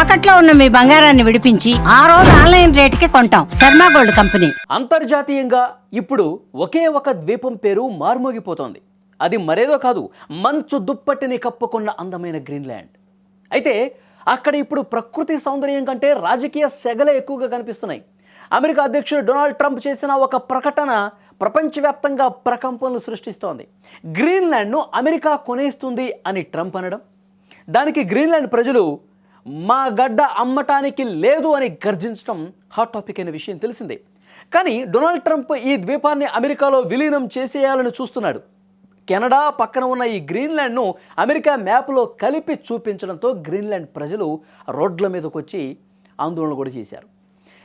తాకట్లో ఉన్న మీ బంగారాన్ని విడిపించి ఆ రోజు ఆన్లైన్ రేటుకి కొంటాం. Sharma gold company. అంతర్జాతీయంగా ఇప్పుడు ఒకే ఒక ద్వీపం పేరు మార్మోగిపోతోంది. అది మరేదో కాదు, మంచు దుప్పటిని కప్పుకున్న అందమైన గ్రీన్లాండ్. అయితే అక్కడ ఇప్పుడు ప్రకృతి సౌందర్యం కంటే రాజకీయ సెగలే ఎక్కువగా కనిపిస్తున్నాయి. అమెరికా అధ్యక్షుడు డొనాల్డ్ ట్రంప్ చేసిన ఒక ప్రకటన ప్రపంచవ్యాప్తంగా ప్రకంపనలు సృష్టిస్తోంది. గ్రీన్లాండ్ను అమెరికా కొనేస్తుంది అని ట్రంప్ అనడం, దానికి గ్రీన్లాండ్ ప్రజలు మా గడ్డ అమ్మటానికి లేదు అని గర్జించడం హాట్ టాపిక్ అయిన విషయం తెలిసిందే. కానీ డొనాల్డ్ ట్రంప్ ఈ ద్వీపాన్ని అమెరికాలో విలీనం చేసేయాలని చూస్తున్నాడు. కెనడా పక్కన ఉన్న ఈ గ్రీన్లాండ్ను అమెరికా మ్యాప్లో కలిపి చూపించడంతో గ్రీన్లాండ్ ప్రజలు రోడ్ల మీదకి వచ్చి ఆందోళన కూడా చేశారు.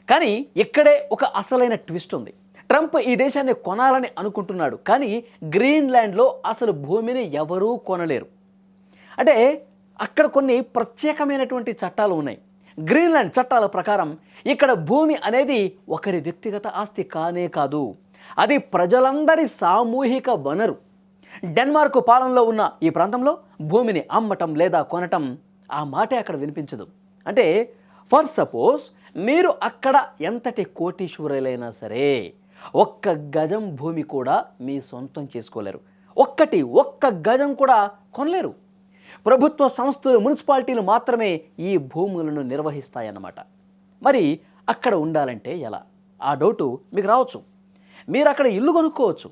కానీ ఇక్కడే ఒక అసలైన ట్విస్ట్ ఉంది. ట్రంప్ ఈ దేశాన్ని కొనాలని అనుకుంటున్నాడు, కానీ గ్రీన్లాండ్లో అసలు భూమిని ఎవరూ కొనలేరు. అంటే అక్కడ కొన్ని ప్రత్యేకమైనటువంటి చట్టాలు ఉన్నాయి. గ్రీన్లాండ్ చట్టాల ప్రకారం ఇక్కడ భూమి అనేది ఒకరి వ్యక్తిగత ఆస్తి కానే కాదు, అది ప్రజలందరి సామూహిక వనరు. డెన్మార్క్ పాలనలో ఉన్న ఈ ప్రాంతంలో భూమిని అమ్మటం లేదా కొనటం ఆ మాటే అక్కడ వినిపించదు. అంటే ఫర్ సపోజ్ మీరు అక్కడ ఎంతటి కోటీశ్వరులైనా సరే ఒక్క గజం భూమి కూడా మీ సొంతం చేసుకోలేరు. ఒక్క గజం కూడా కొనలేరు. ప్రభుత్వ సంస్థలు, మున్సిపాలిటీలు మాత్రమే ఈ భూములను నిర్వహిస్తాయన్నమాట. మరి అక్కడ ఉండాలంటే ఎలా? ఆ డౌటు మీకు రావచ్చు. మీరు అక్కడ ఇల్లు కొనుక్కోవచ్చు,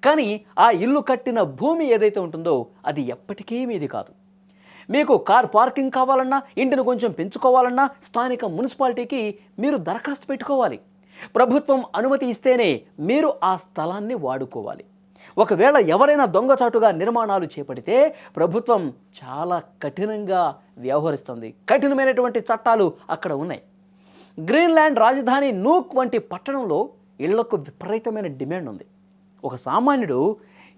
కానీ ఆ ఇల్లు కట్టిన భూమి ఏదైతే ఉంటుందో అది ఎప్పటికీ మీది కాదు. మీకు కార్ పార్కింగ్ కావాలన్నా, ఇంటిని కొంచెం పెంచుకోవాలన్నా స్థానిక మున్సిపాలిటీకి మీరు దరఖాస్తు పెట్టుకోవాలి. ప్రభుత్వం అనుమతి ఇస్తేనే మీరు ఆ స్థలాన్ని వాడుకోవాలి. ఒకవేళ ఎవరైనా దొంగచాటుగా నిర్మాణాలు చేపడితే ప్రభుత్వం చాలా కఠినంగా వ్యవహరిస్తుంది. కఠినమైనటువంటి చట్టాలు అక్కడ ఉన్నాయి. గ్రీన్లాండ్ రాజధాని నూక్ వంటి పట్టణంలో ఇళ్లకు విపరీతమైన డిమాండ్ ఉంది. ఒక సామాన్యుడు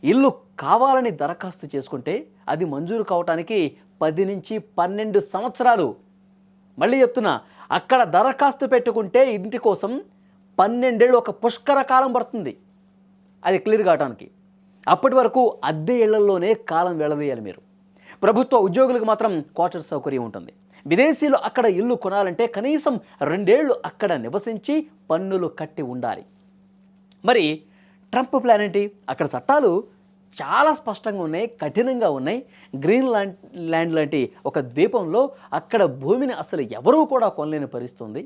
ఇల్లు కావాలని దరఖాస్తు చేసుకుంటే అది మంజూరు కావటానికి 10 నుంచి 12 సంవత్సరాలు. మళ్ళీ చెప్తున్నా, అక్కడ దరఖాస్తు పెట్టుకుంటే ఇంటి కోసం 12 ఏళ్ళు, ఒక పుష్కర కాలం పడుతుంది అది క్లియర్ కావడానికి. అప్పటి వరకు అద్దె ఇళ్లలోనే కాలం వెళ్ళవేయాలి మీరు. ప్రభుత్వ ఉద్యోగులకు మాత్రం క్వార్టర్ సౌకర్యం ఉంటుంది. విదేశీయులు అక్కడ ఇల్లు కొనాలంటే కనీసం 2 ఏళ్ళు అక్కడ నివసించి పన్నులు కట్టి ఉండాలి. మరి ట్రంప్ ప్లాన్ ఏంటి? అక్కడ చట్టాలు చాలా స్పష్టంగా ఉన్నాయి, కఠినంగా ఉన్నాయి. గ్రీన్లాండ్ లాంటి ఒక ద్వీపంలో అక్కడ భూమిని అసలు ఎవరూ కూడా కొనలేని పరిస్థితుంది.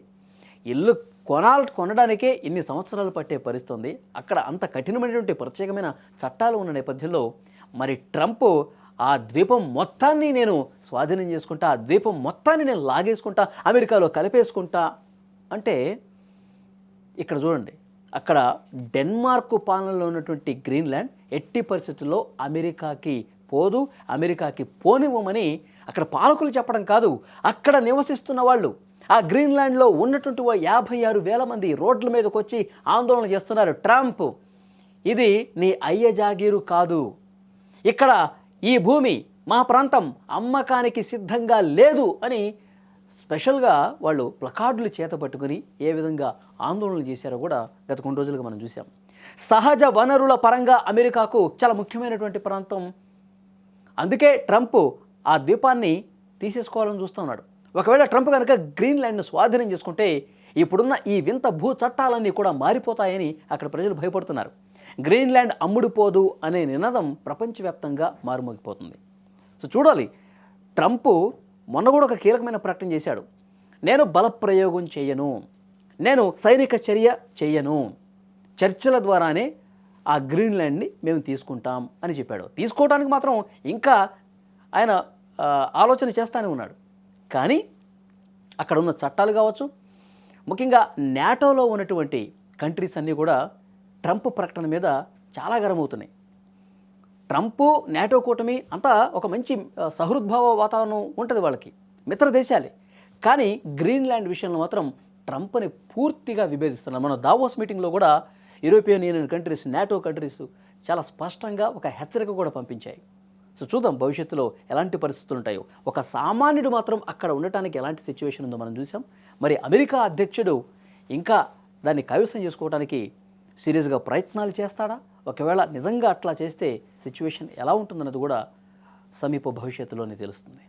ఇల్లు కొనడానికే ఇన్ని సంవత్సరాలు పట్టే పరిస్థితుంది. అక్కడ అంత కఠినమైనటువంటి ప్రత్యేకమైన చట్టాలు ఉన్న నేపథ్యంలో మరి ట్రంప్ ఆ ద్వీపం మొత్తాన్ని నేను స్వాధీనం చేసుకుంటా, ఆ ద్వీపం మొత్తాన్ని నేను లాగేసుకుంటా, అమెరికాలో కలిపేసుకుంటా అంటే, ఇక్కడ చూడండి, అక్కడ డెన్మార్క్ పాలనలో ఉన్నటువంటి గ్రీన్లాండ్ ఎట్టి పరిస్థితుల్లో అమెరికాకి పోదు, అమెరికాకి పోనివ్వమని అక్కడ పాలకులు చెప్పడం కాదు, అక్కడ నివసిస్తున్న వాళ్ళు, ఆ గ్రీన్లాండ్లో ఉన్నటువంటి 56,000 మంది రోడ్ల మీదకి వచ్చి ఆందోళన చేస్తున్నారు. ట్రంప్, ఇది నీ అయ్య జాగీరు కాదు, ఇక్కడ ఈ భూమి మా ప్రాంతం అమ్మకానికి సిద్ధంగా లేదు అని స్పెషల్గా వాళ్ళు ప్లకార్డులు చేత పట్టుకుని ఏ విధంగా ఆందోళనలు చేశారో కూడా గత కొన్ని రోజులుగా మనం చూసాం. సహజ వనరుల పరంగా అమెరికాకు చాలా ముఖ్యమైనటువంటి ప్రాంతం. అందుకే ట్రంప్ ఆ ద్వీపాన్ని తీసేసుకోవాలని చూస్తున్నాడు. ఒకవేళ ట్రంప్ కనుక గ్రీన్లాండ్ను స్వాధీనం చేసుకుంటే ఇప్పుడున్న ఈ వింత భూ చట్టాలన్నీ కూడా మారిపోతాయని అక్కడ ప్రజలు భయపడుతున్నారు. గ్రీన్లాండ్ అమ్ముడుపోదు అనే నినాదం ప్రపంచవ్యాప్తంగా మారుమోగిపోతుంది. సో చూడాలి. ట్రంప్ మొన్న కూడా ఒక కీలకమైన ప్రకటన చేశాడు. నేను బలప్రయోగం చేయను, నేను సైనిక చర్య చేయను, చర్చల ద్వారానే ఆ గ్రీన్లాండ్ని మేము తీసుకుంటాం అని చెప్పాడు. తీసుకోవడానికి మాత్రం ఇంకా ఆయన ఆలోచన చేస్తూనే ఉన్నాడు. కానీ అక్కడ ఉన్న చట్టాలు కావచ్చు, ముఖ్యంగా నాటోలో ఉన్నటువంటి కంట్రీస్ అన్నీ కూడా ట్రంప్ ప్రకటన మీద చాలా గరమవుతున్నాయి. ట్రంప్, నాటో కూటమి అంతా ఒక మంచి సహృద్భావ వాతావరణం ఉంటుంది వాళ్ళకి, మిత్ర దేశాలే. కానీ గ్రీన్లాండ్ విషయంలో మాత్రం ట్రంప్ని పూర్తిగా విభేదిస్తున్నారు. మన దావోస్ మీటింగ్లో కూడా European union countries, NATO countries చాలా స్పష్టంగా ఒక హెచ్చరిక కూడా పంపించాయి. సో చూద్దాం భవిష్యత్తులో ఎలాంటి పరిస్థితులు ఉంటాయో. ఒక సామాన్యుడు మాత్రం అక్కడ ఉండటానికి ఎలాంటి సిచ్యువేషన్ ఉందో మనం చూసాం. మరి అమెరికా అధ్యక్షుడు ఇంకా దాన్ని కైవసం చేసుకోవడానికి సీరియస్గా ప్రయత్నాలు చేస్తాడా? ఒకవేళ నిజంగా అట్లా చేస్తే సిచ్యువేషన్ ఎలా ఉంటుందన్నది కూడా సమీప భవిష్యత్తులోనే తెలుస్తుంది.